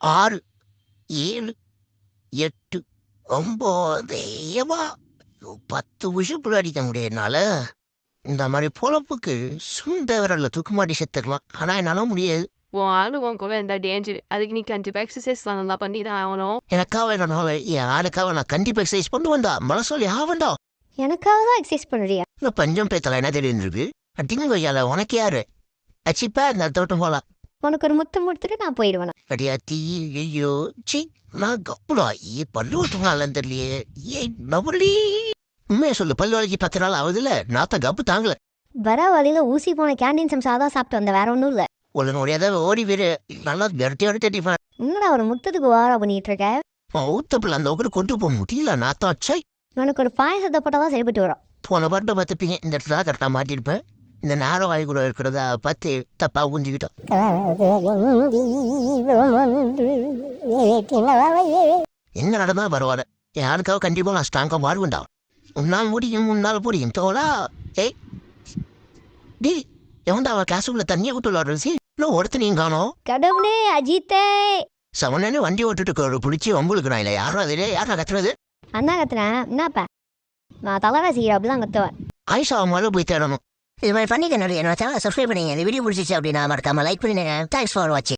6, 7, 8, 9 ஏம்மா 10 உஷுப்புல அடிக்க முடியறனால இந்த மாதிரி பொழப்புக்கு சுண்ட விரல்ல தூக்கு மாட்டி செத்துக்கலாம். ஆனா என்னால முடியாது. உன் ஆளு உன் கூட இருந்தா டேஞ்சர். அதுக்கு நீ கண்டிப்பா எக்ஸசைஸ்லாம் நல்லா பண்ணி தான் ஆகணும். எனக்காக என்னனால என் ஆளுக்காக நான் கண்டிப்பா எக்ஸசைஸ் பண்ணு வந்தா மன சொல்லி ஆவண்டா. எனக்காக தான் எக்ஸசைஸ் பண்ணுறியா? இந்த பஞ்சம் பேத்தல என்ன தெரியுது அட்டிங்க கொய்யால உனக்கு யாரு அச்சிப்பா இந்த தோட்டம் போலாம். உனக்கு ஒரு முத்தம் கொடுத்துட்டு நான் போயிடுவேன். அடியாத்தி ஐயோ சி நான் கப்புடா பல்லு ஓட்டுவாங்கன்னு தெரியலையே ஏன் நவலி உண்மையை சொல்லு. பல்லு வலிக்கு 10 நாள் ஆகுதுல்ல நாத்த கப்பு தாங்கல. வர வழியில ஊசி போன கேண்டீன் சம்சா தான் சாப்பிட்டு வந்த, வேற ஒன்றும் இல்லை. உடனே ஏதாவது ஓடி வீடு நல்லா விரட்டி தேடிப்பேன். என்னடா ஒரு முத்தத்துக்கு வாரா பண்ணிட்டு இருக்க? ஊத்தப்பில் அந்த ஒவ்வொரு கொண்டு போக முடியல நாத்தம் அச்சை. உனக்கு ஒரு பாயசத்தை போட்டால் தான் சரிப்பட்டு வரும். போன பாட்டை பார்த்துப்பீங்க இந்த இடத்துல கரெக்டாக மாட்டிருப்பேன். இந்த நேரம் வாய் கூட இருக்கிறத பார்த்து தப்பா ஊஞ்சிக்கிட்டோம். என்ன நடந்தா பரவாயில்ல. யாருக்காக கண்டிப்பா நான் ஸ்ட்ராங்கா வாழ்வேண்டா. உன்னால் முடியும் தோலா. ஏய் டி எவன்டா அவன் கிளாஸுக்குள்ள தண்ணியை விட்டு விளாடுறது இன்னும் ஒருத்தனையும் காணோம். கடவுளே அஜித்தே சவனே வண்டி ஓட்டுட்டு பிடிச்சி உங்களுக்கு நான் இல்லை யாரும் அதிலே யாரா கத்துறது. அண்ணா கத்துறேன் என்னப்பா? நான் தலைவா செய்யற அப்படிதான் கத்துவேன். ஆயிஷா மேலே போய் தேடணும். இது மாதிரி பண்ணிக்க என்னோட சேனலை சப்ஸ்கிரைப் பண்ணிங்க. இந்த வீடியோ பிடிச்சிச்சு அப்படின்னா மறக்காம லைக் பண்ணிடுங்க. தேங்க்ஸ் ஃபார் வாட்சிங்.